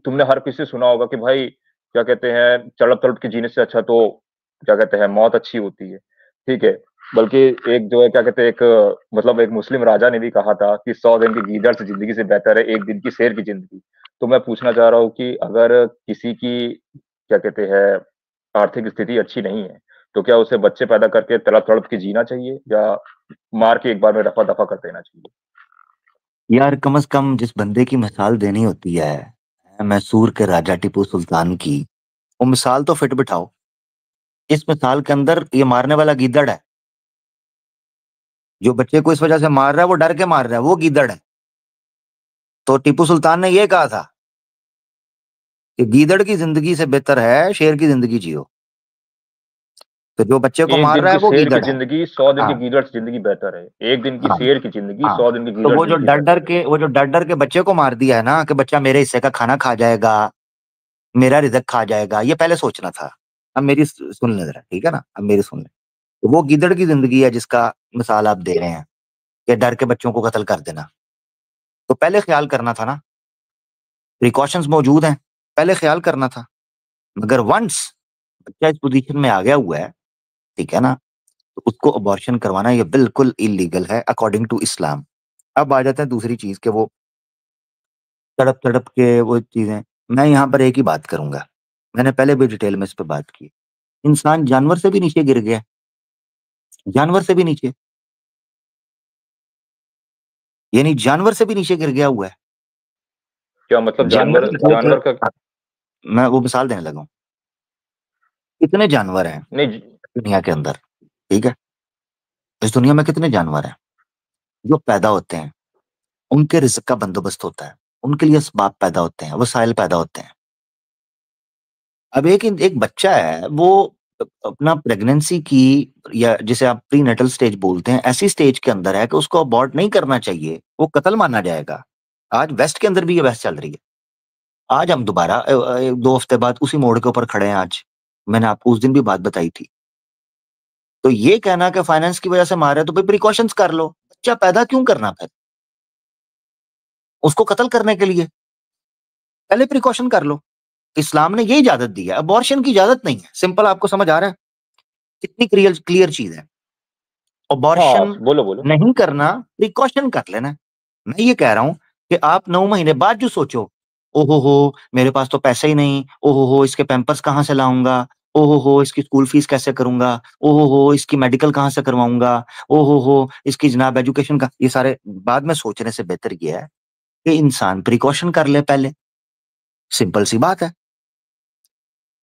تم نے ہر کسی سے سنا ہوگا کہ بھائی کیا کہتے ہیں تڑپ تڑپ کے جینے سے اچھا تو کیا کہتے ہیں موت اچھی ہوتی ہے، ٹھیک ہے؟ بلکہ ایک جو ہے کیا کہتے ہیں ایک مطلب ایک مسلم راجا نے بھی کہا تھا کہ 100 دن کی گیدڑ سے زندگی سے بہتر ہے ایک دن کی شیر کی زندگی۔ تو میں پوچھنا چاہ رہا ہوں کہ اگر کسی کی کیا کہتے ہیں آرتھک استھتی اچھی نہیں ہے تو کیا اسے بچے پیدا کر کے تڑپ تڑپ کے جینا چاہیے یا مار کے ایک بار میں رفع دفع کر دینا چاہیے؟ یار کم از کم جس بندے کی مثال دینی ہوتی ہے میسور کے راجا ٹیپو سلطان کی، وہ مثال تو فٹ بٹھاؤ۔ اس مثال کے اندر یہ مارنے والا گیدڑ ہے، جو بچے کو اس وجہ سے مار رہا ہے وہ ڈر کے مار رہا ہے، وہ گیدڑ ہے۔ تو ٹیپو سلطان نے یہ کہا تھا کہ گیدڑ کی زندگی سے بہتر ہے شیر کی زندگی جیو۔ تو جو بچے کو ایک مار دن رہا ہے کی وہ شیر کی گیدڑ ہے۔ زندگی 100 دن ہاں کی گیدڑ سے زندگی بہتر ہے، ایک دن کی ہاں شیر کی زندگی ہاں 100 دن کی تو گیدڑ وہ جو زندگی ڈر ڈر بہتر ہے۔ کے بچے کو مار دیا ہے نا کہ بچہ میرے حصے کا کھانا کھا جائے گا، میرا رزق کھا جائے گا، یہ پہلے سوچنا تھا۔ اب میری سن لیں ذرا، ٹھیک ہے نا؟ اب میری سن لیں۔ وہ گیدڑ کی زندگی ہے جس کا مثال آپ دے رہے ہیں کہ ڈر کے بچوں کو قتل کر دینا، تو پہلے خیال کرنا تھا نا، پریکاشنز موجود ہیں، پہلے خیال کرنا تھا۔ مگر ونس بچہ اس پوزیشن میں آ گیا ہوا ہے، ٹھیک ہے نا، تو اس کو ابارشن کروانا یہ بالکل انلیگل ہے اکارڈنگ ٹو اسلام۔ اب آ جاتے ہیں دوسری چیز کہ وہ تڑپ تڑپ کے وہ چیزیں، میں یہاں پر ایک ہی بات کروں گا، میں نے پہلے بھی ڈیٹیل میں اس پہ بات کی، انسان جانور سے بھی نیچے گر گیا، جانور سے بھی نیچے، یعنی جانور سے بھی نیچے گر گیا ہوا ہے۔ کیا مطلب جانور جانور کا؟ میں وہ مثال دینے لگا ہوں، کتنے جانور ہیں نہیں دنیا کے اندر، ٹھیک ہے؟ اس دنیا میں کتنے جانور ہیں جو پیدا ہوتے ہیں، ان کے رزق کا بندوبست ہوتا ہے، ان کے لیے اسباب پیدا ہوتے ہیں، وسائل پیدا ہوتے ہیں۔ اب ایک بچہ ہے، وہ اپنا پریگننسی کی یا جسے آپ پری نیٹل سٹیج بولتے ہیں، ایسی سٹیج کے اندر ہے کہ اس کو ابورٹ نہیں کرنا چاہیے، وہ قتل مانا جائے گا۔ آج ویسٹ کے اندر بھی یہ بحث چل رہی ہے۔ آج ہم دوبارہ 2 ہفتے بعد اسی موڑ کے اوپر کھڑے ہیں۔ آج میں نے آپ کو اس دن بھی بات بتائی تھی۔ تو یہ کہنا کہ فائنانس کی وجہ سے مارے تو پریکاشنز کر لو، بچہ پیدا کیوں کرنا؟ پھر اس کو قتل کرنے کے لیے پہلے پریکاشن کر لو۔ اسلام نے یہ اجازت دی ہے، ابارشن کی اجازت نہیں ہے۔ سمپل، آپ کو سمجھ آ رہا ہے کتنی کلیئر چیز ہے؟ ہاں ابارشن بولو بولو۔ نہیں کرنا، پریکاشن کر لینا۔ میں یہ کہہ رہا ہوں کہ آپ 9 مہینے بعد جو سوچو، او ہو میرے پاس تو پیسے ہی نہیں، او ہو اس کے پیمپرس کہاں سے لاؤں گا، او ہو اس کی اسکول فیس کیسے کروں گا، او ہو اس کی میڈیکل کہاں سے کرواؤں گا، او ہو اس کی جناب ایجوکیشن کا، یہ سارے بعد میں سوچنے سے بہتر یہ ہے کہ انسان پریکاشن کر لے پہلے۔ سمپل سی بات ہے۔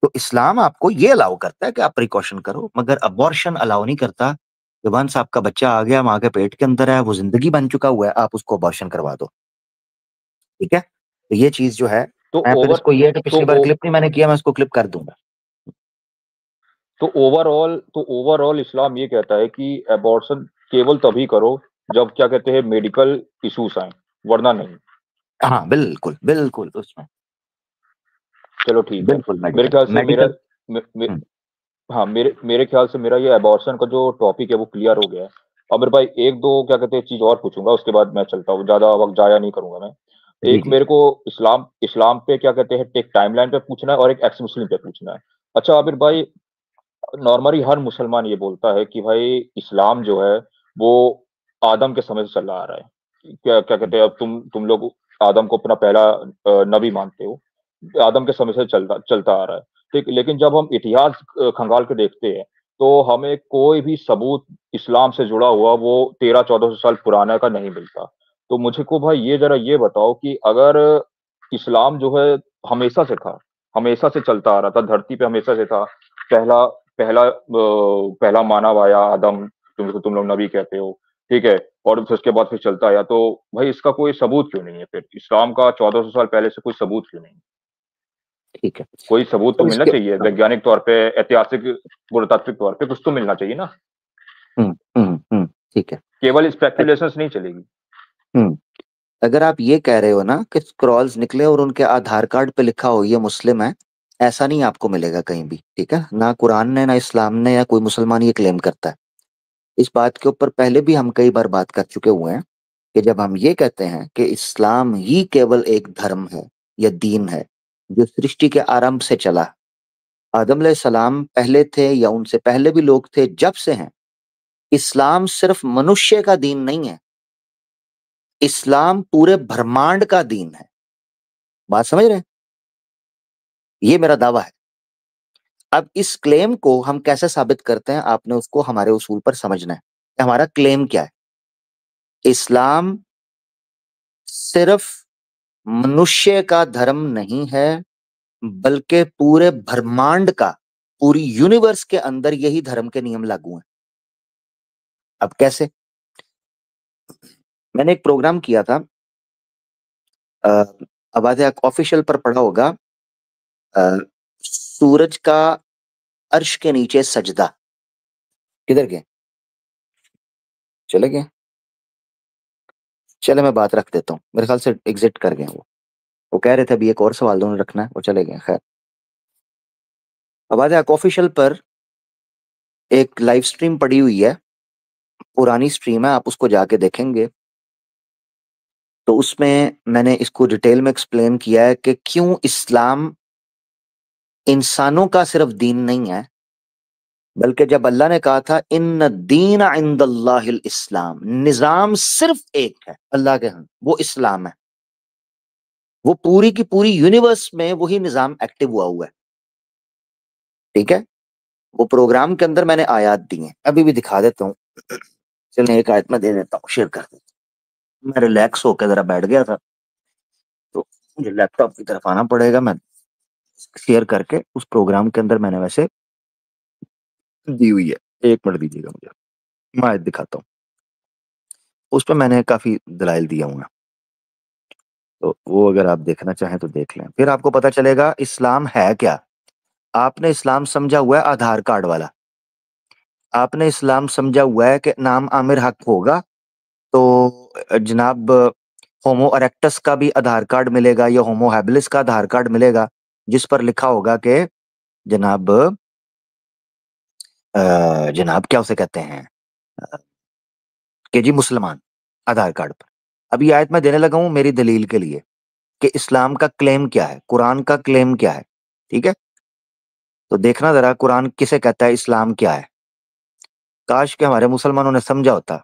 تو اسلام آپ کو یہ الاؤ کرتا ہے کہ آپ پریکاشن کرو، مگر ابارشن الاؤ نہیں کرتا کہ ونس آپ کا بچہ آ گیا، ماں کے پیٹ کے اندر ہے، وہ زندگی بن چکا ہوا ہے، آپ اس کو ابارشن کروا دو۔ ٹھیک ہے؟ تو یہ چیز جو ہے، تو میں پھر اوور اس کو یہ کہ تو پچھلی بار کلپ نہیں میں نے کیا، میں اس کو کلپ کر دوں گا۔ تو اوور آل اسلام یہ کہتا ہے کہ ابارشن کیول تبھی کرو جب کیا کہتے ہیں میڈیکل ایشوز آئیں، ورنہ نہیں۔ ہاں بالکل بالکل، اس میں چلو ٹھیک ہے۔ بالکل میرے میڈیکل خیال سے میڈیکل۔ ہاں میرے خیال سے میرا یہ ابارشن کا جو ٹاپک ہے وہ کلیئر ہو گیا ہے۔ عامر بھائی ایک دو کیا کہتے ہیں چیز اور پوچھوں گا، اس کے بعد میں چلتا ہوں، زیادہ وقت ضائع نہیں کروں گا میں۔ جی ایک جی میرے کو اسلام پہ کیا کہتے ہیں ایک ٹائم لائن پہ پوچھنا ہے اور ایک ایکس مسلم پہ پوچھنا ہے۔ اچھا عامر بھائی، نارملی ہر مسلمان یہ بولتا ہے کہ بھائی اسلام جو ہے وہ آدم کے سمے سے چلا آ رہا ہے، کیا کہتے ہیں، اب تم لوگ آدم کو اپنا پہلا نبی مانتے ہو، آدم کے سمے سے چلتا آ رہا ہے، ٹھیک۔ لیکن جب ہم اتہاس کھنگال کے دیکھتے ہیں تو ہمیں کوئی بھی ثبوت اسلام سے جڑا ہوا وہ 1300-1400 سال پرانا کا نہیں ملتا۔ تو مجھے کو بھائی یہ ذرا یہ بتاؤ کہ اگر اسلام جو ہے ہمیشہ سے تھا، ہمیشہ سے چلتا آ رہا تھا، دھرتی پہ ہمیشہ سے تھا، پہلا پہلا پہلا مانو آیا آدم، تم لوگ نبی کہتے ہو، ٹھیک ہے، اور پھر اس کے بعد پھر چلتا آیا، تو بھائی اس کا کوئی ثبوت کیوں نہیں ہے؟ پھر اسلام کا 1400 سال پہلے سے کوئی ثبوت کیوں نہیں؟ ٹھیک ہے۔ کوئی ثبوت تو تو اس ملنا کے چاہیے، ویگیانک طور پہ، ایتہاسک پراتتوک طور پہ کچھ تو ملنا چاہیے نا، ٹھیک ہے۔ کیول اسپیکولیشنز نہیں چلے گی۔ ہوں اگر آپ یہ کہہ رہے ہو نا کہ اسکرولز نکلے اور ان کے آدھار کارڈ پہ لکھا ہو یہ مسلم ہے، ایسا نہیں آپ کو ملے گا کہیں بھی، ٹھیک ہے؟ نہ قرآن نے، نہ اسلام نے، یا کوئی مسلمان یہ کلیم کرتا ہے۔ اس بات کے اوپر پہلے بھی ہم کئی بار بات کر چکے ہوئے ہیں کہ جب ہم یہ کہتے ہیں کہ اسلام ہی کیول ایک دھرم ہے یا دین ہے، جو سرشٹی کے آرمب سے چلا. آدم علیہ السلام پہلے تھے یا ان سے پہلے بھی لوگ تھے، جب سے ہیں. اسلام صرف منشیہ کا دین نہیں ہے، اسلام پورے برہمانڈ کا دین ہے. بات سمجھ رہے ہیں؟ یہ میرا دعویٰ ہے. اب اس کلیم کو ہم کیسے ثابت کرتے ہیں؟ آپ نے اس کو ہمارے اصول پر سمجھنا ہے کہ ہمارا کلیم کیا ہے. اسلام صرف منشیہ کا دھرم نہیں ہے، بلکہ پورے برہمانڈ کا، پوری یونیورس کے اندر یہی دھرم کے نیم لاگو ہیں. اب کیسے؟ میں نے ایک پروگرام کیا تھا، آواز آفیشیل پر پڑھا ہوگا، سورج کا عرش کے نیچے سجدہ. کدھر گئے؟ چلے گئے؟ چلے میں بات رکھ دیتا ہوں، میرے خیال سے ایگزٹ کر گئے. وہ کہہ رہے تھے ابھی ایک اور سوال دونوں رکھنا ہے، وہ چلے گئے. خیر، آواز آفیشیل پر ایک لائیو سٹریم پڑی ہوئی ہے، پرانی سٹریم ہے، آپ اس کو جا کے دیکھیں گے تو اس میں نے اس کو ڈیٹیل میں ایکسپلین کیا ہے کہ کیوں اسلام انسانوں کا صرف دین نہیں ہے، بلکہ جب اللہ نے کہا تھا ان الدین عند اللہ الاسلام، نظام صرف ایک ہے اللہ کے ہاں، وہ اسلام ہے. وہ پوری کی پوری یونیورس میں وہی نظام ایکٹیو ہوا ہے. ٹھیک ہے؟ وہ پروگرام کے اندر میں نے آیات دی ہیں، ابھی بھی دکھا دیتا ہوں. چلیں ایک آیت میں دے دیتا ہوں، شیئر کر دیتا ہوں. میں ریلیکس ہو کے ذرا بیٹھ گیا تھا تو مجھے لیپ ٹاپ کی طرف آنا پڑے گا. میں شیئر کر کے اس پروگرام کے اندر میں نے ویسے دی ہوئی ہے. 1 منٹ دیجیے گا مجھے، میں آیت دکھاتا ہوں. اس پہ میں نے کافی دلائل دیا ہوں، تو وہ اگر آپ دیکھنا چاہیں تو دیکھ لیں، پھر آپ کو پتا چلے گا اسلام ہے کیا. آپ نے اسلام سمجھا ہوا ہے آدھار کارڈ والا، آپ نے اسلام سمجھا ہوا ہے کہ نام عامر حق ہوگا تو جناب ہومو اریکٹس کا بھی آدھار کارڈ ملے گا یا ہومو ہیبلس کا آدھار کارڈ ملے گا جس پر لکھا ہوگا کہ جناب کیا اسے کہتے ہیں کہ جی مسلمان، آدھار کارڈ پر. ابھی آیت میں دینے لگا ہوں میری دلیل کے لیے کہ اسلام کا کلیم کیا ہے، قرآن کا کلیم کیا ہے. ٹھیک ہے؟ تو دیکھنا ذرا قرآن کسے کہتا ہے، اسلام کیا ہے. کاش کہ ہمارے مسلمانوں نے سمجھا ہوتا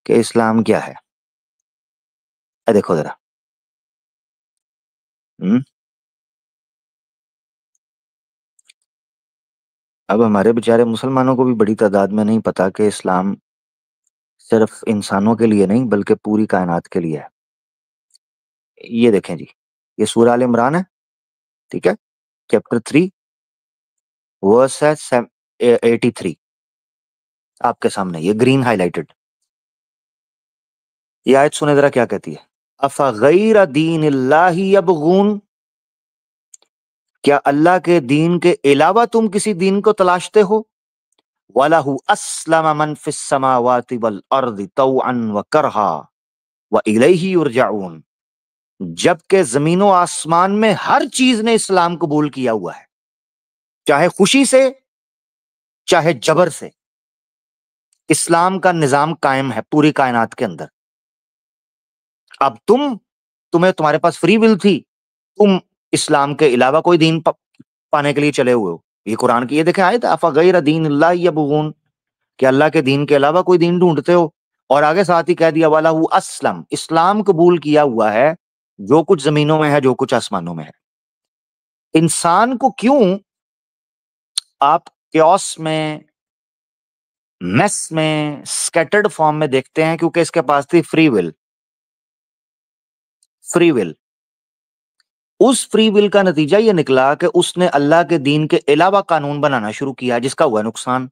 کہ اسلام کیا ہے. دیکھو ذرا، اب ہمارے بیچارے مسلمانوں کو بھی بڑی تعداد میں نہیں پتا کہ اسلام صرف انسانوں کے لیے نہیں بلکہ پوری کائنات کے لیے ہے. یہ دیکھیں جی، یہ سورہ آل عمران ہے. ٹھیک ہے؟ چیپٹر 3 ورس ہے 83، آپ کے سامنے یہ گرین ہائی لائٹڈ. یہ آیت سنے ذرا کیا کہتی ہے. افغیر دین اللہ یبغون، کیا اللہ کے دین کے علاوہ تم کسی دین کو تلاشتے ہو. وَلَهُ أَسْلَمَ مَنْ فِي السَّمَاوَاتِ وَالْأَرْضِ طَوْعًا وَكَرْهًا وَإِلَيْهِ يُرْجَعُونَ، جبکہ زمین و آسمان میں ہر چیز نے اسلام قبول کیا ہوا ہے، چاہے خوشی سے چاہے جبر سے. اسلام کا نظام قائم ہے پوری کائنات کے اندر. اب تمہارے پاس فری ول تھی، تم اسلام کے علاوہ کوئی دین پانے کے لیے چلے ہوئے ہو. یہ قرآن کی یہ دیکھیں آیت، افغیر دین اللہ یبغون، کہ اللہ کے دین کے علاوہ کوئی دین ڈھونڈتے ہو. اور آگے ساتھ ہی کہہ دیا وَلَهُ أَسْلَمَ، اسلام قبول کیا ہوا ہے جو کچھ زمینوں میں ہے جو کچھ آسمانوں میں ہے. انسان کو کیوں آپ کیوس میں، میس میں، سکیٹرڈ فارم میں دیکھتے ہیں؟ کیونکہ اس کے پاس تھی فری ول. فری ول، اس فری ول کا نتیجہ یہ نکلا کہ اس نے اللہ کے دین کے علاوہ قانون بنانا شروع کیا جس کا ہوا نقصان.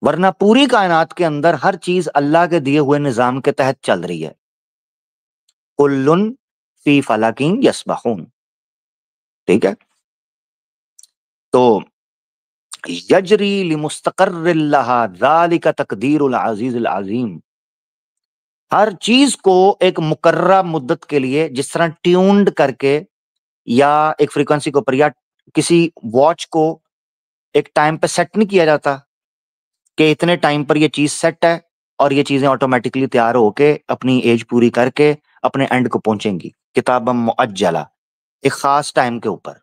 ورنہ پوری کائنات کے اندر ہر چیز اللہ کے دیے ہوئے نظام کے تحت چل رہی ہے. کلن فی فلک یسبحون. ٹھیک ہے؟ تو یجری لمستقر لہا ذالک تقدیر العزیز العظیم، ہر چیز کو ایک مقررہ مدت کے لیے جس طرح ٹیونڈ کر کے یا ایک فریکوینسی کو پر، یا کسی واچ کو ایک ٹائم پہ سیٹ نہیں کیا جاتا کہ اتنے ٹائم پر یہ چیز سیٹ ہے اور یہ چیزیں آٹومیٹکلی تیار ہو کے اپنی ایج پوری کر کے اپنے اینڈ کو پہنچیں گی. کتابم مؤجلہ، ایک خاص ٹائم کے اوپر.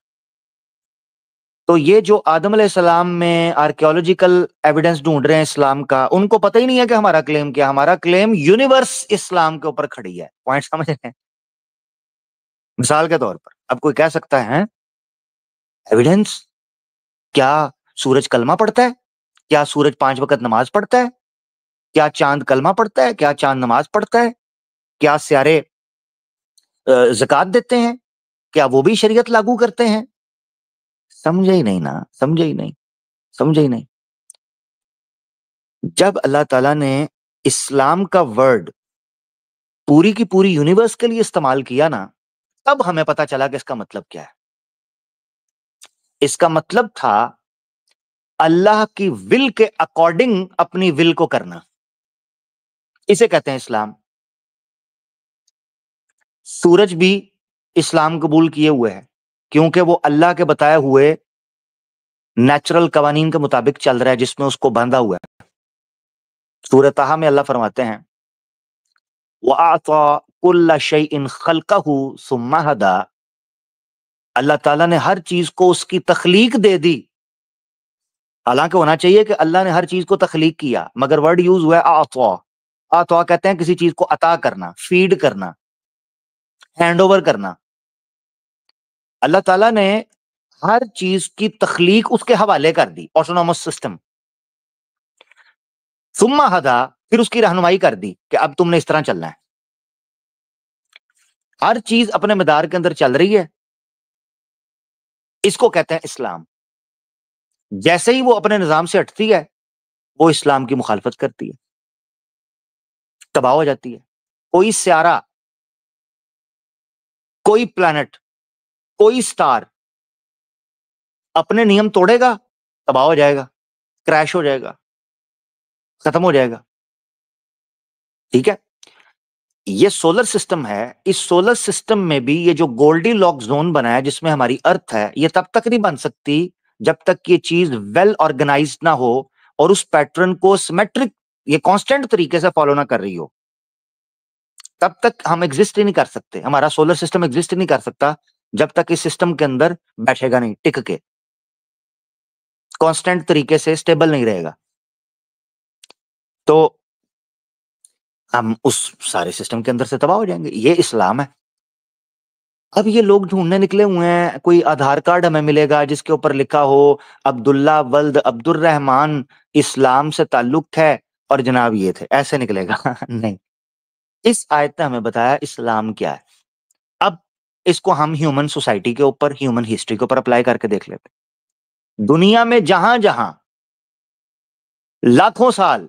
تو یہ جو آدم علیہ السلام میں آرکیولوجیکل ایویڈنس ڈھونڈ رہے ہیں اسلام کا، ان کو پتہ ہی نہیں ہے کہ ہمارا کلیم کیا. ہمارا کلیم یونیورس اسلام کے اوپر کھڑی ہے. پوائنٹ سمجھ رہے ہیں؟ مثال کے طور پر اب کوئی کہہ سکتا ہے ایویڈنس کیا سورج کلمہ پڑھتا ہے؟ کیا سورج 5 وقت نماز پڑھتا ہے؟ کیا چاند کلمہ پڑھتا ہے؟ کیا چاند نماز پڑھتا ہے؟ کیا سیارے زکات دیتے ہیں؟ کیا وہ بھی شریعت لاگو کرتے ہیں؟ سمجھے ہی نہیں نا، سمجھے ہی نہیں، سمجھے ہی نہیں. جب اللہ تعالیٰ نے اسلام کا ورڈ پوری کی پوری یونیورس کے لیے استعمال کیا نا، تب ہمیں پتا چلا کہ اس کا مطلب کیا ہے. اس کا مطلب تھا اللہ کی ول کے اکارڈنگ اپنی ول کو کرنا. اسے کہتے ہیں اسلام. سورج بھی اسلام قبول کیے ہوئے ہے کیونکہ وہ اللہ کے بتائے ہوئے نیچرل قوانین کے مطابق چل رہا ہے جس میں اس کو باندھا ہوا ہے. سورۃ طٰہٰ میں اللہ فرماتے ہیں وَأَعْطَىٰ كُلَّ شَيْءٍ خَلْقَهُ ثُمَّ هَدَىٰ. اللہ تعالیٰ نے ہر چیز کو اس کی تخلیق دے دی. حالانکہ ہونا چاہیے کہ اللہ نے ہر چیز کو تخلیق کیا، مگر ورڈ یوز ہوا ہے اعطا. اعطا کہتے ہیں کسی چیز کو عطا کرنا، فیڈ کرنا، ہینڈ اوور کرنا. اللہ تعالیٰ نے ہر چیز کی تخلیق اس کے حوالے کر دی، آٹونومس سسٹم. ثم ہدا، پھر اس کی رہنمائی کر دی کہ اب تم نے اس طرح چلنا ہے. ہر چیز اپنے مدار کے اندر چل رہی ہے. اس کو کہتے ہیں اسلام. جیسے ہی وہ اپنے نظام سے ہٹتی ہے وہ اسلام کی مخالفت کرتی ہے، تباہ ہو جاتی ہے. کوئی سیارہ، کوئی پلانٹ، کوئی سٹار اپنے نیم توڑے گا تباہ ہو جائے گا، کریش ہو جائے گا، ختم ہو جائے گا. ٹھیک ہے. یہ سولر سسٹم ہے. اس سولر سسٹم میں بھی یہ جو گولڈی لاک زون بنا ہے جس میں ہماری ارتھ ہے، یہ تب تک نہیں بن سکتی جب تک یہ چیز ویل آرگنائزڈ نہ ہو اور اس پیٹرن کو سیمیٹرک، یہ کانسٹنٹ طریقے سے فالو نہ کر رہی ہو. تب تک ہم ایگزسٹ ہی نہیں کر سکتے. ہمارا سولر سسٹم ایگزسٹ نہیں کر سکتا جب تک اس سسٹم کے اندر بیٹھے گا نہیں، ٹک کے کانسٹنٹ طریقے سے اسٹیبل نہیں رہے گا. تو ہم اس سارے سسٹم کے اندر سے تباہ ہو جائیں گے. یہ اسلام ہے. اب یہ لوگ ڈھونڈنے نکلے ہوئے ہیں کوئی آدھار کارڈ ہمیں ملے گا جس کے اوپر لکھا ہو عبداللہ ولد عبد الرحمان، اسلام سے تعلق ہے اور جناب یہ تھے. ایسے نکلے گا نہیں. اس آیت نے ہمیں بتایا اسلام کیا ہے. اب اس کو ہم ہیومن سوسائٹی کے اوپر، ہیومن ہسٹری کے اوپر اپلائی کر کے دیکھ لیتے. دنیا میں جہاں جہاں لاکھوں سال،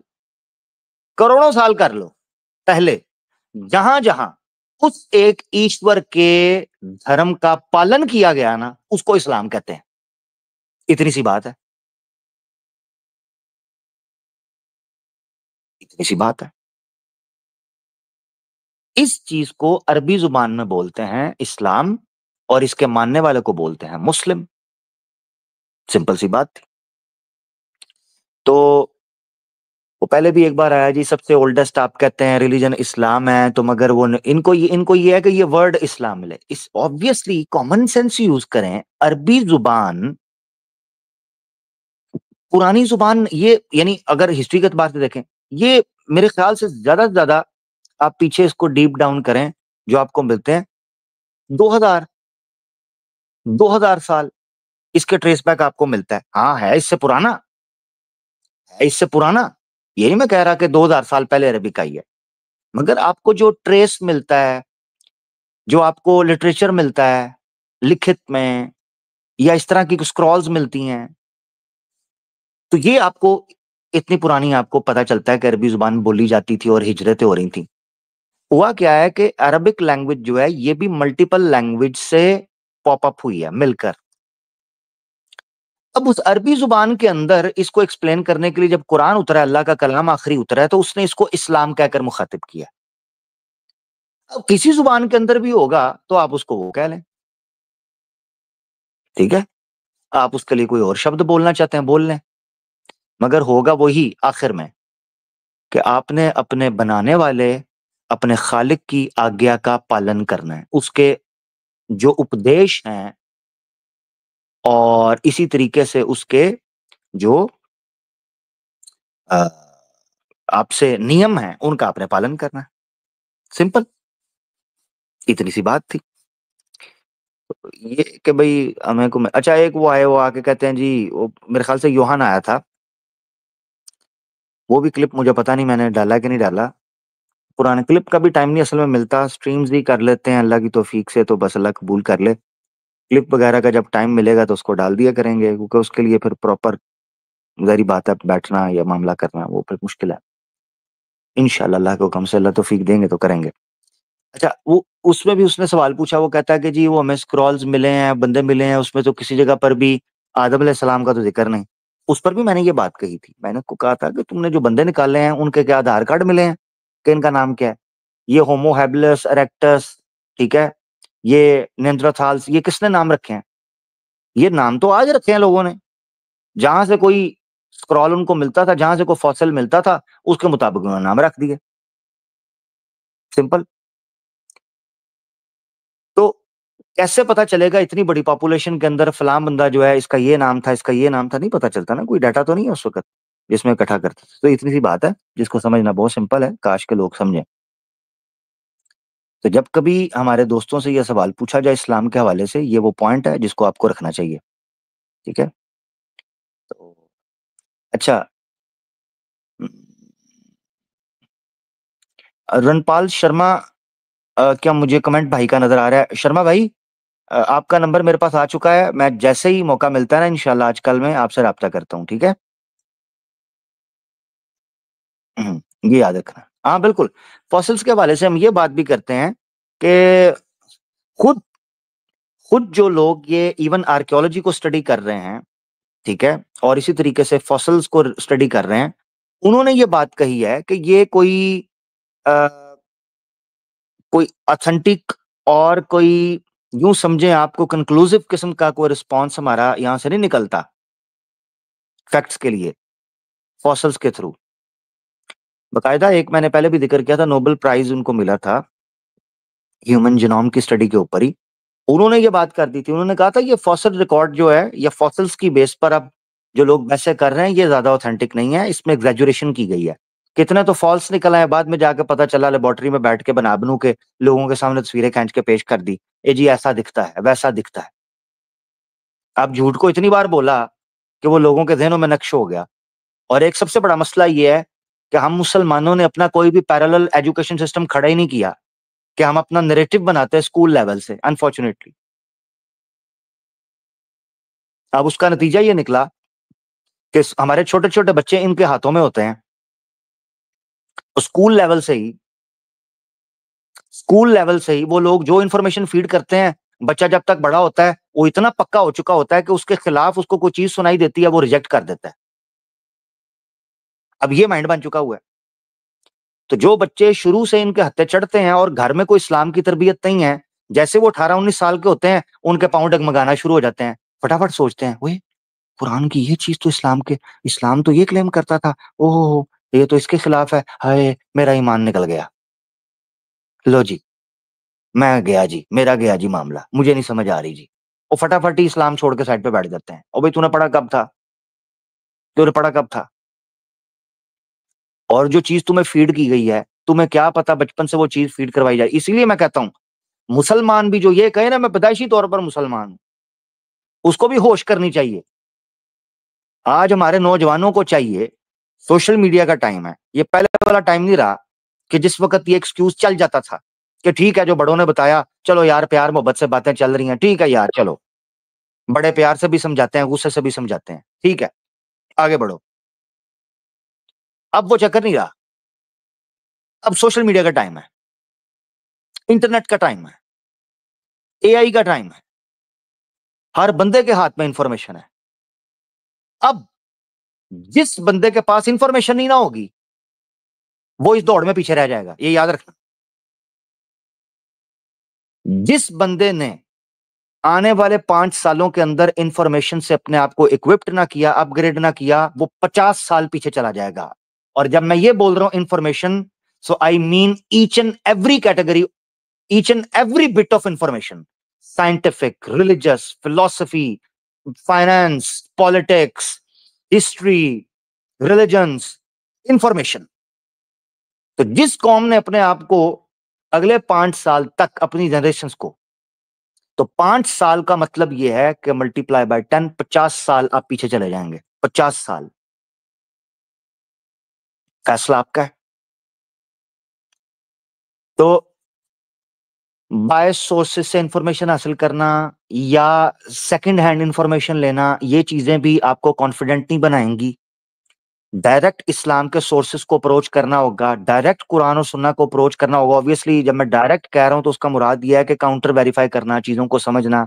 کروڑوں سال کر لو پہلے، جہاں جہاں اس ایک ایشور کے دھرم کا پالن کیا گیا نا، اس کو اسلام کہتے ہیں. اتنی سی بات ہے، اتنی سی بات ہے. اس چیز کو عربی زبان میں بولتے ہیں اسلام اور اس کے ماننے والے کو بولتے ہیں مسلم. سمپل سی بات تھی. تو وہ پہلے بھی ایک بار آیا جی سب سے اولڈسٹ آپ کہتے ہیں ریلیجن اسلام ہے، تو مگر وہ ان کو یہ ہے کہ یہ ورڈ اسلام ملے. اس obviously کامن سینس یوز کریں. عربی زبان پرانی زبان، یہ یعنی اگر ہسٹری کے اعتبار سے دیکھیں، یہ میرے خیال سے زیادہ سے زیادہ آپ پیچھے اس کو ڈیپ ڈاؤن کریں جو آپ کو ملتے ہیں 2000 سال اس کے ٹریس بیک آپ کو ملتا ہے. ہاں ہے اس سے پرانا، ہے اس سے پرانا. یہ نہیں میں کہہ رہا کہ 2000 سال پہلے عربک آئی ہے، مگر آپ کو جو ٹریس ملتا ہے، جو آپ کو لٹریچر ملتا ہے لکھت میں یا اس طرح کی سکرولز ملتی ہیں، تو یہ آپ کو اتنی پرانی آپ کو پتا چلتا ہے کہ عربی زبان بولی جاتی تھی اور ہجرتیں ہو رہی تھیں. ہوا کیا ہے کہ عربک لینگویج جو ہے یہ بھی ملٹیپل لینگویج سے پاپ اپ ہوئی ہے مل کر. اب اس عربی زبان کے اندر اس کو ایکسپلین کرنے کے لیے جب قرآن اترا، اللہ کا کلام آخری اترا ہے، تو اس نے اس کو اسلام کہہ کر مخاطب کیا. اب کسی زبان کے اندر بھی ہوگا تو آپ اس کو وہ کہہ لیں، ٹھیک ہے. آپ اس کے لیے کوئی اور شبد بولنا چاہتے ہیں بول لیں، مگر ہوگا وہی آخر میں کہ آپ نے اپنے بنانے والے، اپنے خالق کی آگیا کا پالن کرنا ہے، اس کے جو اپدیش ہیں اور اسی طریقے سے اس کے جو آپ سے نیم ہیں ان کا آپ نے پالن کرنا ہے. سمپل، اتنی سی بات تھی. یہ کہ بھائی ہمیں کو اچھا ایک وہ آئے، وہ آ کے کہتے ہیں جی، وہ میرے خیال سے یوحان آیا تھا، وہ بھی کلپ مجھے پتا نہیں میں نے ڈالا کہ نہیں ڈالا. پرانے کلپ کا بھی ٹائم نہیں اصل میں ملتا، سٹریمز بھی کر لیتے ہیں اللہ کی توفیق سے، تو بس اللہ قبول کر لے. کلپ وغیرہ کا جب ٹائم ملے گا تو اس کو ڈال دیا کریں گے، کیونکہ اس کے لیے پھر پراپر ظاہری بات ہے بیٹھنا یا معاملہ کرنا وہ پھر مشکل ہے. انشاءاللہ اللہ کے حکم سے اللہ توفیق دیں گے تو کریں گے. اچھا وہ اس میں بھی اس نے سوال پوچھا، وہ کہتا ہے کہ جی وہ ہمیں اسکرولز ملے ہیں، بندے ملے ہیں، اس میں تو کسی جگہ پر بھی آدم علیہ السلام کا تو ذکر نہیں. اس پر بھی میں نے یہ بات کہی تھی، میں نے کو کہا تھا کہ تم نے جو بندے نکالے ہیں ان کے کیا آدھار کارڈ ملے ہیں کہ ان کا نام کیا ہے؟ یہ ہومو ہیبلس اریکٹس، ٹھیک ہے، یہ نینڈرتھالس، یہ کس نے نام رکھے ہیں؟ یہ نام تو آج رکھے ہیں لوگوں نے، جہاں سے کوئی اسکرول ان کو ملتا تھا، جہاں سے کوئی فوسل ملتا تھا، اس کے مطابق انہوں نے نام رکھ دیے. سمپل. تو کیسے پتا چلے گا اتنی بڑی پاپولیشن کے اندر فلاں بندہ جو ہے اس کا یہ نام تھا، اس کا یہ نام تھا؟ نہیں پتا چلتا نا، کوئی ڈیٹا تو نہیں ہے اس وقت جس میں اکٹھا کرتے تھے. تو اتنی سی بات ہے جس کو سمجھنا بہت سمپل ہے، کاش کے لوگ سمجھیں. تو جب کبھی ہمارے دوستوں سے یہ سوال پوچھا جائے اسلام کے حوالے سے، یہ وہ پوائنٹ ہے جس کو آپ کو رکھنا چاہیے. ٹھیک ہے. تو اچھا، رنپال شرما، کیا مجھے کمنٹ بھائی کا نظر آ رہا ہے؟ شرما بھائی، آپ کا نمبر میرے پاس آ چکا ہے، میں جیسے ہی موقع ملتا ہے نا انشاءاللہ آج کل میں آپ سے رابطہ کرتا ہوں. ٹھیک ہے، یہ یاد رکھنا. ہاں بالکل، فاسلز کے حوالے سے ہم یہ بات بھی کرتے ہیں کہ خود جو لوگ یہ ایون آرکیولوجی کو سٹڈی کر رہے ہیں، ٹھیک ہے، اور اسی طریقے سے فاسلز کو سٹڈی کر رہے ہیں، انہوں نے یہ بات کہی ہے کہ یہ کوئی اتھینٹک اور کوئی یوں سمجھیں آپ کو کنکلوزیو قسم کا کوئی رسپانس ہمارا یہاں سے نہیں نکلتا فیکٹس کے لیے فاسلز کے تھرو. باقاعدہ ایک میں نے پہلے بھی ذکر کیا تھا، نوبل پرائز ان کو ملا تھا ہیومن جینوم کی سٹڈی کے اوپر ہی. انہوں نے یہ بات کر دی تھی، انہوں نے کہا تھا یہ فاسل ریکارڈ جو ہے یا فاسلز کی بیس پر اب جو لوگ بحثیں کر رہے ہیں یہ زیادہ اوتھینٹک نہیں ہے، اس میں ایگزیجوریشن کی گئی ہے. کتنے تو فالس نکل آئے، بعد میں جا کے پتا چلا لیبورٹری میں بیٹھ کے بنا بنو کے لوگوں کے سامنے تصویریں کھینچ کے پیش کر دی، اے جی ایسا دکھتا ہے ویسا دکھتا ہے. اب جھوٹ کو اتنی بار بولا کہ وہ لوگوں کے ذہنوں میں نقش ہو گیا. اور ایک سب سے بڑا مسئلہ یہ ہے کہ ہم مسلمانوں نے اپنا کوئی بھی پیرالل ایجوکیشن سسٹم کھڑا ہی نہیں کیا کہ ہم اپنا نریٹو بناتے ہیں اسکول لیول سے، انفارچونیٹلی. اب اس کا نتیجہ یہ نکلا کہ ہمارے چھوٹے چھوٹے بچے ان کے ہاتھوں میں ہوتے ہیں. اسکول لیول سے ہی وہ لوگ جو انفارمیشن فیڈ کرتے ہیں، بچہ جب تک بڑا ہوتا ہے وہ اتنا پکا ہو چکا ہوتا ہے کہ اس کے خلاف اس کو کوئی چیز سنائی دیتی ہے وہ ریجیکٹ کر دیتا ہے. اب یہ مائنڈ بن چکا ہوا ہے. تو جو بچے شروع سے ان کے ہتھے چڑھتے ہیں اور گھر میں کوئی اسلام کی تربیت نہیں ہے، جیسے وہ 18-19 سال کے ہوتے ہیں ان کے پاؤں ڈگمگانا شروع ہو جاتے ہیں، فٹافٹ سوچتے ہیں وہ قرآن کی یہ چیز تو اسلام تو یہ کلیم کرتا تھا، اوہ یہ تو اس کے خلاف ہے، ہائے میرا ایمان نکل گیا، لو جی میں گیا جی، میرا گیا جی معاملہ، مجھے نہیں سمجھ آ رہی جی. وہ فٹافٹ ہی اسلام چھوڑ کے سائڈ پہ بیٹھ جاتے ہیں. اور بھائی تو نے پڑھا کب تھا؟ اور جو چیز تمہیں فیڈ کی گئی ہے تمہیں کیا پتا بچپن سے وہ چیز فیڈ کروائی جائے. اسی لیے میں کہتا ہوں مسلمان بھی جو یہ کہے نا میں پیدائشی طور پر مسلمان ہوں، اس کو بھی ہوش کرنی چاہیے. آج ہمارے نوجوانوں کو چاہیے، سوشل میڈیا کا ٹائم ہے، یہ پہلے والا ٹائم نہیں رہا کہ جس وقت یہ ایکسکیوز چل جاتا تھا کہ ٹھیک ہے جو بڑوں نے بتایا چلو یار پیار محبت سے باتیں چل رہی ہیں، ٹھیک ہے یار چلو، بڑے پیار سے بھی سمجھاتے ہیں، غصے سے بھی سمجھاتے ہیں، ٹھیک ہے آگے بڑھو. اب وہ چکر نہیں رہا. اب سوشل میڈیا کا ٹائم ہے، انٹرنیٹ کا ٹائم ہے، اے آئی کا ٹائم ہے، ہر بندے کے ہاتھ میں انفارمیشن ہے. اب جس بندے کے پاس انفارمیشن نہیں نہ ہوگی وہ اس دوڑ میں پیچھے رہ جائے گا، یہ یاد رکھنا. جس بندے نے آنے والے 5 سالوں کے اندر انفارمیشن سے اپنے آپ کو اکوپڈ نہ کیا، اپ گریڈ نہ کیا، وہ 50 سال پیچھے چلا جائے گا. اور جب میں یہ بول رہا ہوں information, so I mean each and every category, each and every bit of information. scientific, religious, philosophy, finance, politics, history, religions, information. تو جس قوم نے اپنے آپ کو اگلے 5 سال تک اپنی جنریشنز کو، تو 5 سال کا مطلب یہ ہے کہ ملٹیپلائی بائی 10، 50 سال آپ پیچھے چلے جائیں گے. 50 سال. فیصلہ آپ کا ہے. تو بائس سورسز سے انفارمیشن حاصل کرنا یا سیکنڈ ہینڈ انفارمیشن لینا، یہ چیزیں بھی آپ کو کانفیڈنٹ نہیں بنائیں گی. ڈائریکٹ اسلام کے سورسز کو اپروچ کرنا ہوگا، ڈائریکٹ قرآن و سنہ کو اپروچ کرنا ہوگا. اوبویسلی جب میں ڈائریکٹ کہہ رہا ہوں تو اس کا مراد یہ ہے کہ کاؤنٹر ویریفائی کرنا، چیزوں کو سمجھنا،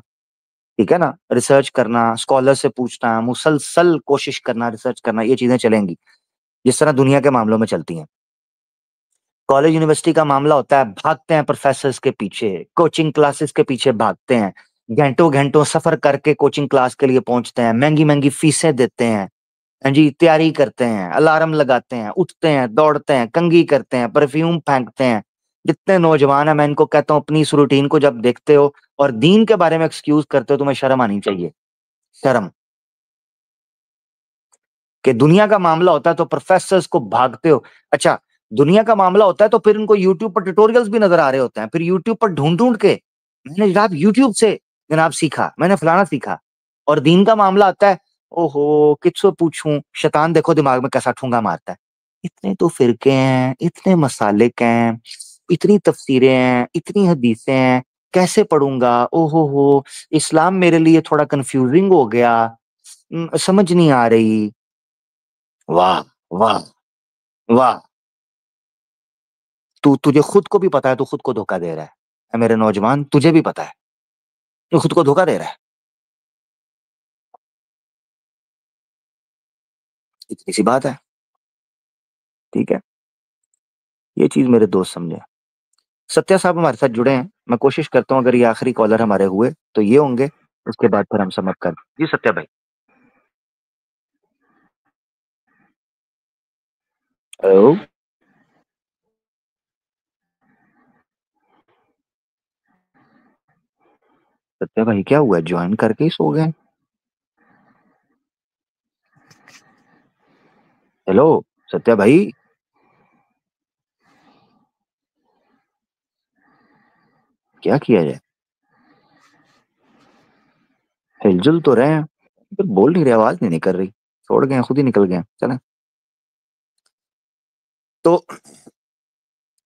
ٹھیک ہے نا، ریسرچ کرنا، اسکالر سے پوچھنا، مسلسل کوشش کرنا، ریسرچ کرنا، یہ چیزیں چلیں گی جس طرح دنیا کے معاملوں میں چلتی ہیں. کالج یونیورسٹی کا معاملہ ہوتا ہے، بھاگتے ہیں پروفیسرز کے پیچھے، کوچنگ کلاسز کے پیچھے بھاگتے ہیں، گھنٹوں گھنٹوں سفر کر کے کوچنگ کلاس کے لیے پہنچتے ہیں، مہنگی مہنگی فیسیں دیتے ہیں، جی تیاری کرتے ہیں، الارم لگاتے ہیں، اٹھتے ہیں، دوڑتے ہیں، کنگھی کرتے ہیں، پرفیوم پھینکتے ہیں. جتنے نوجوان ہیں، میں ان کو کہتا ہوں اپنی اس روٹین کو جب دیکھتے ہو اور دین کے بارے میں ایکسکیوز کرتے ہو، تمہیں شرم آنی چاہیے. شرم. کہ دنیا کا معاملہ ہوتا ہے تو پروفیسرز کو بھاگتے ہو. اچھا دنیا کا معاملہ ہوتا ہے تو پھر ان کو یوٹیوب پر ٹیوٹوریلز بھی نظر آ رہے ہوتے ہیں، پھر یوٹیوب پر ڈھونڈ ڈھونڈ کے میں نے جناب یوٹیوب سے جناب سیکھا، میں نے فلانا سیکھا. اور دین کا معاملہ آتا ہے، اوہو کس سے پوچھوں، شیطان دیکھو دماغ میں کیسا ٹھونگا مارتا ہے. اتنے تو فرقے ہیں، اتنے مسالک ہیں، اتنی تفسیریں ہیں، اتنی حدیثیں ہیں، کیسے پڑھوں گا، اوہو اسلام میرے لیے تھوڑا کنفیوزنگ ہو گیا، سمجھ نہیں آ رہی. واہ واہ واہ. تجھے خود کو بھی پتا ہے تو خود کو دھوکہ دے رہا ہے. اے میرے نوجوان، تجھے بھی پتا ہے تو خود کو دھوکہ دے رہا ہے. اتنی سی بات ہے، ٹھیک ہے. یہ چیز میرے دوست سمجھے. ستیہ صاحب ہمارے ساتھ جڑے ہیں، میں کوشش کرتا ہوں اگر یہ آخری کالر ہمارے ہوئے تو یہ ہوں گے، اس کے بعد پھر ہم سمجھ کر. جی ستیہ بھائی. ہلو ستیہ بھائی، کیا ہوا؟ جوائن کر کے ہی سو گئے؟ ہیلو ستیہ بھائی، کیا کیا جائے؟ ہل جل تو رہے ہیں، پھر بول نہیں رہے، آواز نہیں نکل رہی، چھوڑ گئے خود ہی نکل گئے. چلیں. تو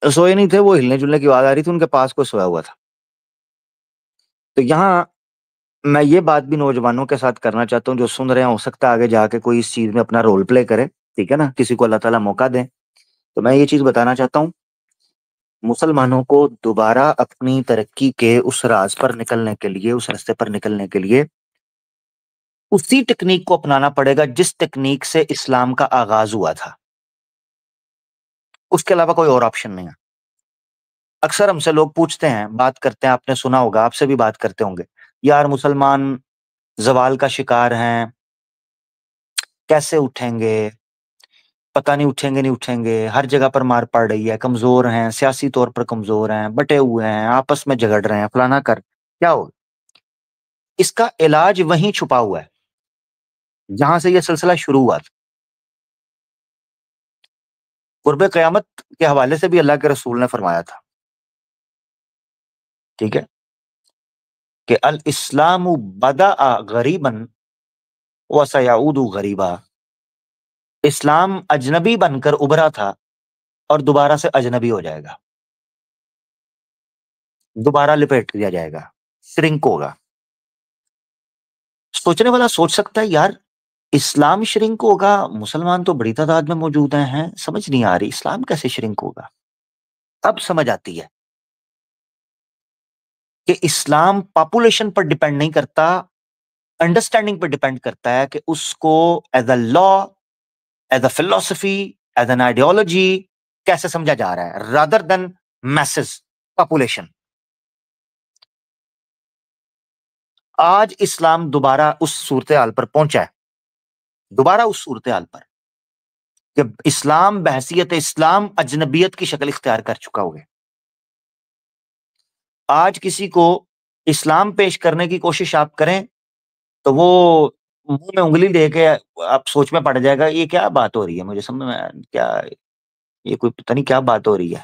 سوئے نہیں تھے، وہ ہلنے جلنے کی آواز آ رہی تھی، ان کے پاس کوئی سویا ہوا تھا. تو یہاں میں یہ بات بھی نوجوانوں کے ساتھ کرنا چاہتا ہوں جو سن رہے ہیں، ہو سکتا ہے آگے جا کے کوئی اس چیز میں اپنا رول پلے کرے، ٹھیک ہے نا، کسی کو اللہ تعالیٰ موقع دیں. تو میں یہ چیز بتانا چاہتا ہوں، مسلمانوں کو دوبارہ اپنی ترقی کے اس راز پر نکلنے کے لیے، اس راستے پر نکلنے کے لیے اسی ٹیکنیک کو اپنانا پڑے گا جس ٹیکنیک سے اسلام کا آغاز ہوا تھا. اس کے علاوہ کوئی اور آپشن نہیں ہے. اکثر ہم سے لوگ پوچھتے ہیں، بات کرتے ہیں، آپ نے سنا ہوگا، آپ سے بھی بات کرتے ہوں گے، یار مسلمان زوال کا شکار ہیں، کیسے اٹھیں گے، پتہ نہیں اٹھیں گے نہیں اٹھیں گے، ہر جگہ پر مار پڑ رہی ہے، کمزور ہیں، سیاسی طور پر کمزور ہیں، بٹے ہوئے ہیں، آپس میں جھگڑ رہے ہیں، فلانا کر. کیا ہوگا؟ اس کا علاج وہیں چھپا ہوا ہے جہاں سے یہ سلسلہ شروع ہوا تھا. قرب قیامت کے حوالے سے بھی اللہ کے رسول نے فرمایا تھا، ٹھیک ہے، کہ الاسلام بدأ غریبا وسیعود غریبا. اسلام اجنبی بن کر ابھرا تھا اور دوبارہ سے اجنبی ہو جائے گا، دوبارہ لپیٹ دیا جائے گا، شرنک ہوگا. سوچنے والا سوچ سکتا ہے یار اسلام شرنک ہوگا، مسلمان تو بڑی تعداد میں موجود ہیں، سمجھ نہیں آ رہی اسلام کیسے شرنک ہوگا. اب سمجھ آتی ہے کہ اسلام پاپولیشن پر ڈیپینڈ نہیں کرتا، انڈرسٹینڈنگ پر ڈیپینڈ کرتا ہے کہ اس کو as a law, as a فلسفی، ایز این آئیڈیالوجی کیسے سمجھا جا رہا ہے، رادر دین میسز، پاپولیشن. آج اسلام دوبارہ اس صورتحال پر پہنچا ہے، دوبارہ اس صورتحال پر کہ اسلام بحیثیت اسلام اجنبیت کی شکل اختیار کر چکا ہوگا. آج کسی کو اسلام پیش کرنے کی کوشش آپ کریں تو وہ منہ میں انگلی لے کے آپ سوچ میں پڑ جائے گا یہ کیا بات ہو رہی ہے، مجھے سمجھ میں کیا یہ کوئی پتہ نہیں کیا بات ہو رہی ہے.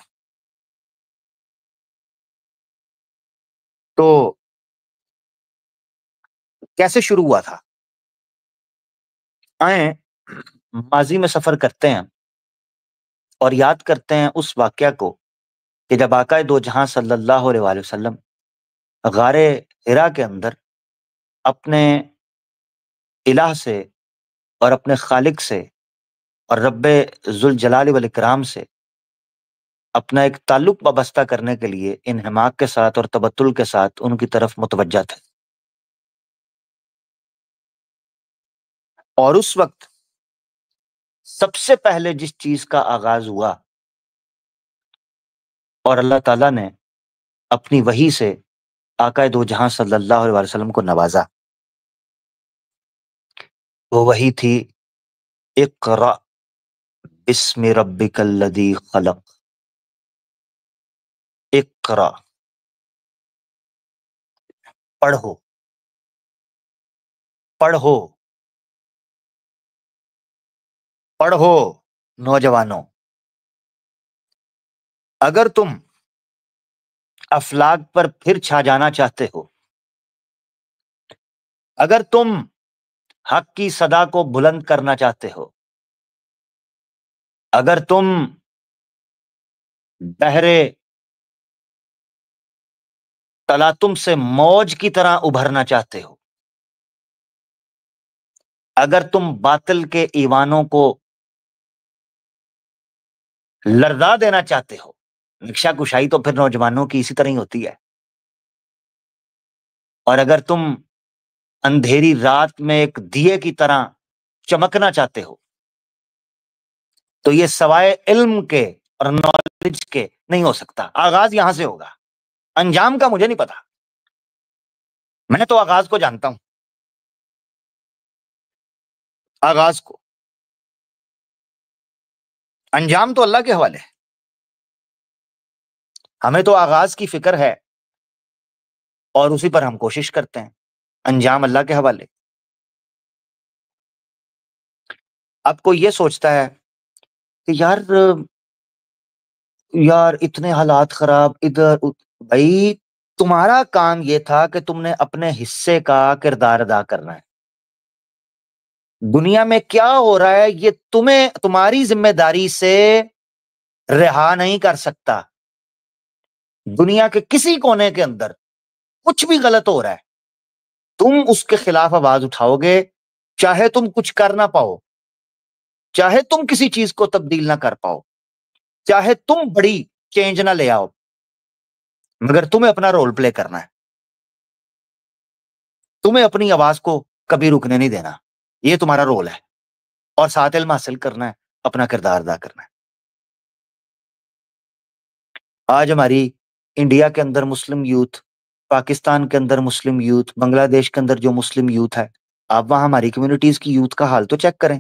تو کیسے شروع ہوا تھا؟ آئیں ماضی میں سفر کرتے ہیں اور یاد کرتے ہیں اس واقعہ کو کہ جب آقا دو جہاں صلی اللہ علیہ وآلہ وسلم غار حرا کے اندر اپنے الہ سے اور اپنے خالق سے اور رب ذوالجلال والاکرام سے اپنا ایک تعلق وابستہ کرنے کے لیے انہماک کے ساتھ اور تبتل کے ساتھ ان کی طرف متوجہ تھے. اور اس وقت سب سے پہلے جس چیز کا آغاز ہوا اور اللہ تعالیٰ نے اپنی وحی سے آقا دو جہاں صلی اللہ علیہ وسلم کو نوازا، وہ وحی تھی اقرأ بسم ربک الذی خلق. اقرأ، پڑھو پڑھو پڑھو. نوجوانوں، اگر تم افلاک پر پھر چھا جانا چاہتے ہو، اگر تم حق کی صدا کو بلند کرنا چاہتے ہو، اگر تم بحر تلاطم سے موج کی طرح ابھرنا چاہتے ہو، اگر تم باطل کے ایوانوں کو لرزا دینا چاہتے ہو، نقشہ کشائی تو پھر نوجوانوں کی اسی طرح ہی ہوتی ہے، اور اگر تم اندھیری رات میں ایک دیے کی طرح چمکنا چاہتے ہو، تو یہ سوائے علم کے اور نالج کے نہیں ہو سکتا. آغاز یہاں سے ہوگا، انجام کا مجھے نہیں پتا، میں تو آغاز کو جانتا ہوں، آغاز کو. انجام تو اللہ کے حوالے ہے. ہمیں تو آغاز کی فکر ہے اور اسی پر ہم کوشش کرتے ہیں، انجام اللہ کے حوالے. اب کوئی یہ سوچتا ہے کہ یار اتنے حالات خراب ادھر بھائی تمہارا کام یہ تھا کہ تم نے اپنے حصے کا کردار ادا کرنا ہے. دنیا میں کیا ہو رہا ہے یہ تمہاری ذمہ داری سے رہا نہیں کر سکتا. دنیا کے کسی کونے کے اندر کچھ بھی غلط ہو رہا ہے، تم اس کے خلاف آواز اٹھاؤ گے، چاہے تم کچھ کر نہ پاؤ، چاہے تم کسی چیز کو تبدیل نہ کر پاؤ، چاہے تم بڑی چینج نہ لے آؤ، مگر تمہیں اپنا رول پلے کرنا ہے. تمہیں اپنی آواز کو کبھی رکنے نہیں دینا، یہ تمہارا رول ہے، اور ساتھ علم حاصل کرنا ہے، اپنا کردار ادا کرنا ہے. آج ہماری انڈیا کے اندر مسلم یوتھ، پاکستان کے اندر مسلم یوتھ، بنگلہ دیش کے اندر جو مسلم یوتھ ہے، آپ وہاں ہماری کمیونٹیز کی یوتھ کا حال تو چیک کریں،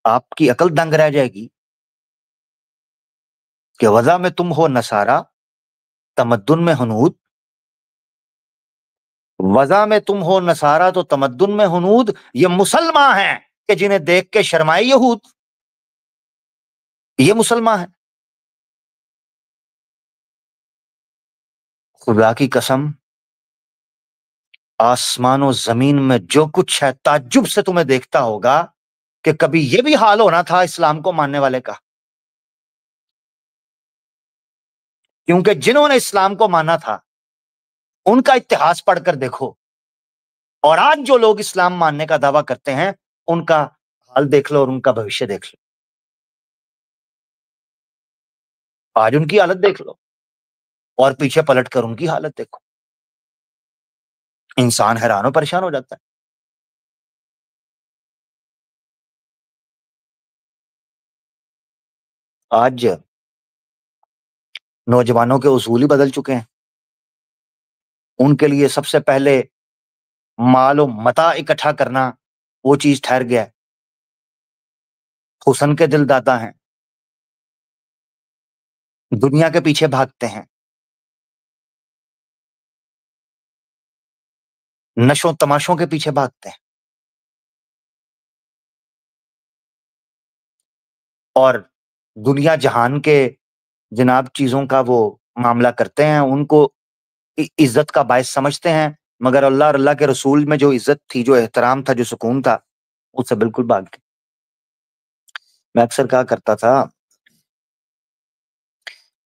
آپ کی عقل دنگ رہ جائے گی کہ وضع میں تم ہو نصارا، تمدن میں ہنود. وضع میں تم ہو نصارا تو تمدن میں ہنود، یہ مسلمان ہیں کہ جنہیں دیکھ کے شرمائے یہود. یہ مسلمان ہیں. خدا کی قسم، آسمان و زمین میں جو کچھ ہے تعجب سے تمہیں دیکھتا ہوگا کہ کبھی یہ بھی حال ہونا تھا اسلام کو ماننے والے کا. کیونکہ جنہوں نے اسلام کو مانا تھا ان کا اتہاس پڑھ کر دیکھو، اور آج جو لوگ اسلام ماننے کا دعویٰ کرتے ہیں ان کا حال دیکھ لو اور ان کا بھوشیہ دیکھ لو. آج ان کی حالت دیکھ لو اور پیچھے پلٹ کر ان کی حالت دیکھو، انسان حیران و پریشان ہو جاتا ہے. آج نوجوانوں کے اصول ہی بدل چکے ہیں. ان کے لیے سب سے پہلے مال و متاع اکٹھا کرنا وہ چیز ٹھہر گیا ہے. حسن کے دل داتا ہیں، دنیا کے پیچھے بھاگتے ہیں. نشوں تماشوں کے پیچھے بھاگتے ہیں اور دنیا جہان کے جناب چیزوں کا وہ معاملہ کرتے ہیں، ان کو عزت کا باعث سمجھتے ہیں، مگر اللہ اور اللہ کے رسول میں جو عزت تھی، جو احترام تھا، جو سکون تھا، اس سے بالکل بھاگ گئے۔ میں اکثر کہا کرتا تھا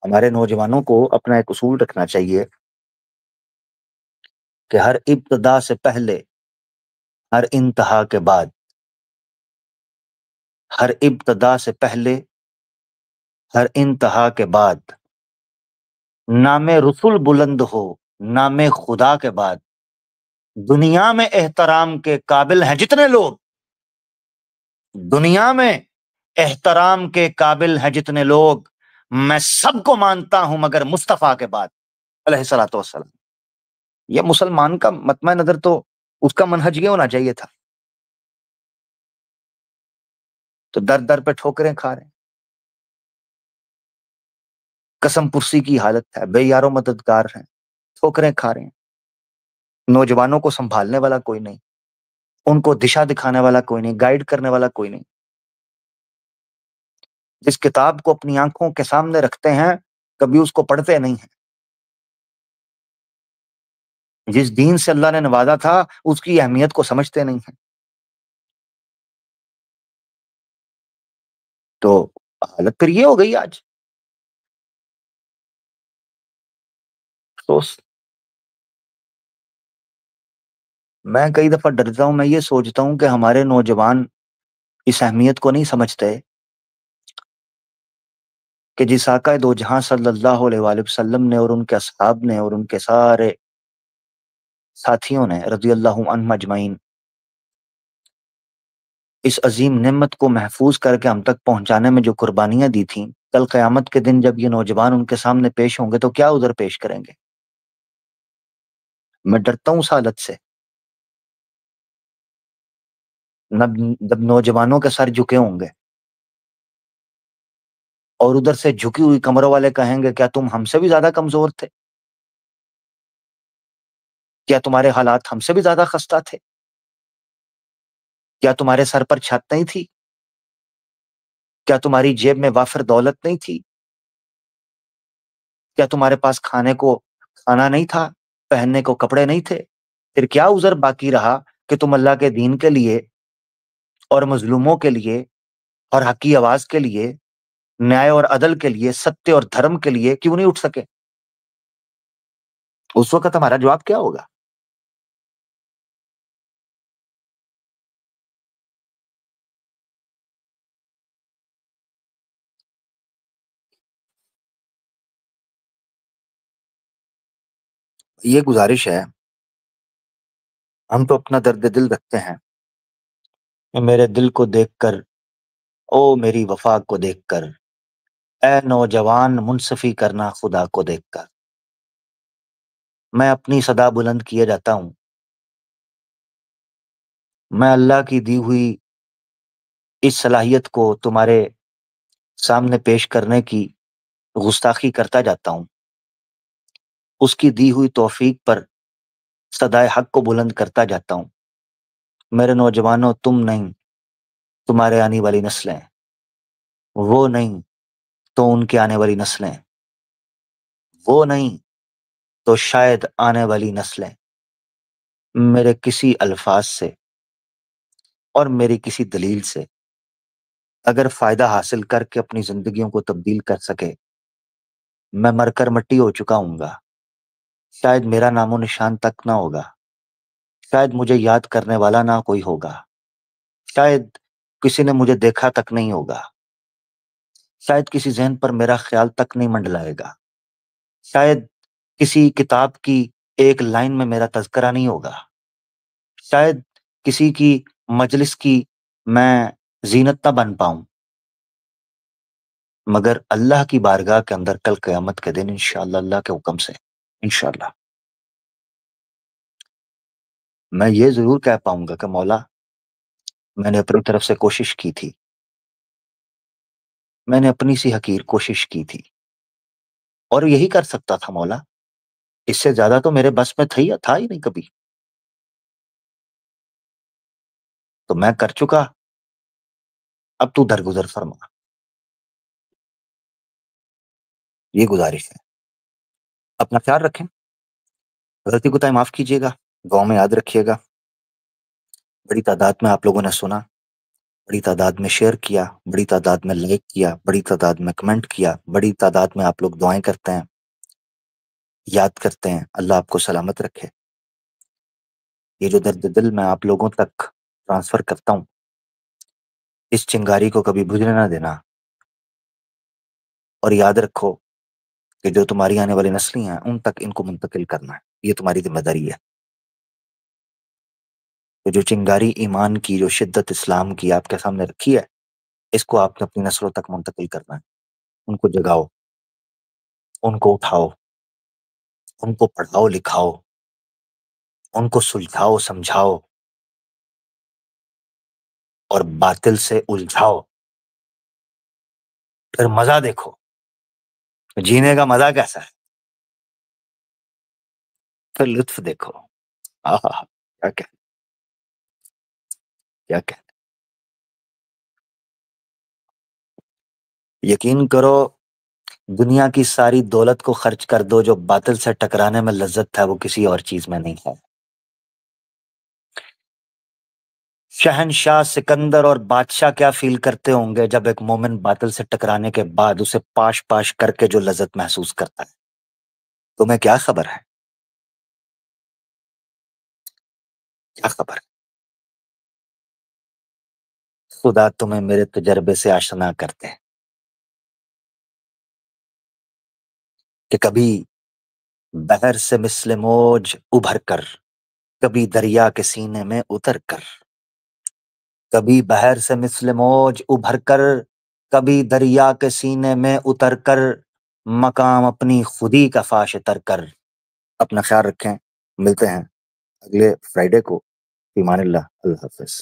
ہمارے نوجوانوں کو اپنا ایک اصول رکھنا چاہیے کہ ہر ابتدا سے پہلے، ہر انتہا کے بعد، ہر ابتدا سے پہلے، ہر انتہا کے بعد نام رسول بلند ہو، نام خدا کے بعد دنیا میں احترام کے قابل ہیں جتنے لوگ، دنیا میں احترام کے قابل ہیں جتنے لوگ، میں سب کو مانتا ہوں مگر مصطفیٰ کے بعد علیہ الصلوۃ والسلام۔ یہ مسلمان کا مطمع نظر تو اس کا منہج یہ ہونا چاہیے تھا، تو در در پہ ٹھوکریں کھا رہے ہیں، قسم پرسی کی حالت ہے، بے یارو مددگار ہیں، ٹھوکریں کھا رہے ہیں، نوجوانوں کو سنبھالنے والا کوئی نہیں، ان کو دشا دکھانے والا کوئی نہیں، گائیڈ کرنے والا کوئی نہیں۔ جس کتاب کو اپنی آنکھوں کے سامنے رکھتے ہیں کبھی اس کو پڑھتے نہیں ہیں، جس دین سے اللہ نے نوازا تھا اس کی اہمیت کو سمجھتے نہیں ہیں، تو حالت پھر یہ ہو گئی آج۔ افسوس، میں کئی دفعہ ڈرتا ہوں، میں یہ سوچتا ہوں کہ ہمارے نوجوان اس اہمیت کو نہیں سمجھتے کہ جس آقا دو جہاں صلی اللہ علیہ وآلہ وسلم نے اور ان کے اصحاب نے اور ان کے سارے ساتھیوں نے رضی اللہ عنہم اجمعین اس عظیم نعمت کو محفوظ کر کے ہم تک پہنچانے میں جو قربانیاں دی تھیں، کل قیامت کے دن جب یہ نوجوان ان کے سامنے پیش ہوں گے تو کیا عذر پیش کریں گے؟ میں ڈرتا ہوں اس حالت سے۔ جب نوجوانوں کے سر جھکے ہوں گے اور ادھر سے جھکی ہوئی کمروں والے کہیں گے کیا تم ہم سے بھی زیادہ کمزور تھے؟ کیا تمہارے حالات ہم سے بھی زیادہ خستہ تھے؟ کیا تمہارے سر پر چھت نہیں تھی؟ کیا تمہاری جیب میں وافر دولت نہیں تھی؟ کیا تمہارے پاس کھانے کو کھانا نہیں تھا؟ پہننے کو کپڑے نہیں تھے؟ پھر کیا عذر باقی رہا کہ تم اللہ کے دین کے لیے اور مظلوموں کے لیے اور حق کی آواز کے لیے، نیائے اور عدل کے لیے، ستیہ اور دھرم کے لیے کیوں نہیں اٹھ سکے؟ اس وقت ہمارا جواب کیا ہوگا؟ یہ گزارش ہے، ہم تو اپنا درد دل رکھتے ہیں کہ میرے دل کو دیکھ کر، او میری وفا کو دیکھ کر، اے نوجوان منصفی کرنا خدا کو دیکھ کر۔ میں اپنی صدا بلند کیے جاتا ہوں، میں اللہ کی دی ہوئی اس صلاحیت کو تمہارے سامنے پیش کرنے کی گستاخی کرتا جاتا ہوں، اس کی دی ہوئی توفیق پر صدائے حق کو بلند کرتا جاتا ہوں۔ میرے نوجوانوں، تم نہیں، تمہارے آنے والی نسلیں، وہ نہیں تو ان کے آنے والی نسلیں، وہ نہیں تو شاید آنے والی نسلیں میرے کسی الفاظ سے اور میری کسی دلیل سے اگر فائدہ حاصل کر کے اپنی زندگیوں کو تبدیل کر سکے، میں مر کر مٹی ہو چکا ہوں گا، شاید میرا نام و نشان تک نہ ہوگا، شاید مجھے یاد کرنے والا نہ کوئی ہوگا، شاید کسی نے مجھے دیکھا تک نہیں ہوگا، شاید کسی ذہن پر میرا خیال تک نہیں منڈلائے گا، شاید کسی کتاب کی ایک لائن میں میرا تذکرہ نہیں ہوگا، شاید کسی کی مجلس کی میں زینت نہ بن پاؤں، مگر اللہ کی بارگاہ کے اندر کل قیامت کے دن انشاءاللہ اللہ کے حکم سے انشاءاللہ میں یہ ضرور کہہ پاؤں گا کہ مولا میں نے اپنی طرف سے کوشش کی تھی، میں نے اپنی سی حقیر کوشش کی تھی اور یہی کر سکتا تھا مولا، اس سے زیادہ تو میرے بس میں تھا ہی نہیں کبھی۔ تو میں کر چکا، اب تو درگزر فرما. یہ گزارش ہے. اپنا خیال رکھیں، غلطی کوتاہی معاف کیجیے گا. گاؤں میں یاد رکھیے گا، بڑی تعداد میں آپ لوگوں نے سنا، بڑی تعداد میں شیئر کیا، بڑی تعداد میں لائک کیا، بڑی تعداد میں کمنٹ کیا، بڑی تعداد میں آپ لوگ دعائیں کرتے ہیں، یاد کرتے ہیں. اللہ آپ کو سلامت رکھے. یہ جو درد دل میں آپ لوگوں تک ٹرانسفر کرتا ہوں، اس چنگاری کو کبھی بجھنے نہ دینا. اور یاد رکھو کہ جو تمہاری آنے والی نسلیں ہیں ان تک ان کو منتقل کرنا ہے. یہ تمہاری ذمہ داری ہے. تو جو چنگاری ایمان کی، جو شدت اسلام کی آپ کے سامنے رکھی ہے، اس کو آپ نے اپنی نسلوں تک منتقل کرنا ہے. ان کو جگاؤ، ان کو اٹھاؤ، ان کو پڑھاؤ لکھاؤ، ان کو سلجھاؤ سمجھاؤ، اور باطل سے الجھاؤ. پھر مزہ دیکھو، جینے کا مزہ کیسا ہے. پھر لطف دیکھو. آہا، کیا کہ یقین کرو، دنیا کی ساری دولت کو خرچ کر دو، جو باطل سے ٹکرانے میں لذت ہے وہ کسی اور چیز میں نہیں ہے. شہنشاہ سکندر اور بادشاہ کیا فیل کرتے ہوں گے جب ایک مومن باطل سے ٹکرانے کے بعد اسے پاش پاش کر کے جو لذت محسوس کرتا ہے. تمہیں کیا خبر ہے؟ کیا خبر ہے؟ خدا تمہیں میرے تجربے سے آشنا کرتے ہیں کہ کبھی بحر سے مثل موج ابھر کر، کبھی دریا کے سینے میں اتر کر، کبھی بحر سے مثل موج ابھر کر، کبھی دریا کے سینے میں اتر کر، مقام اپنی خودی کا فاش تر کر. اپنا خیال رکھیں، ملتے ہیں اگلے فرائیڈے کو. ایمان اللہ. اللہ حافظ.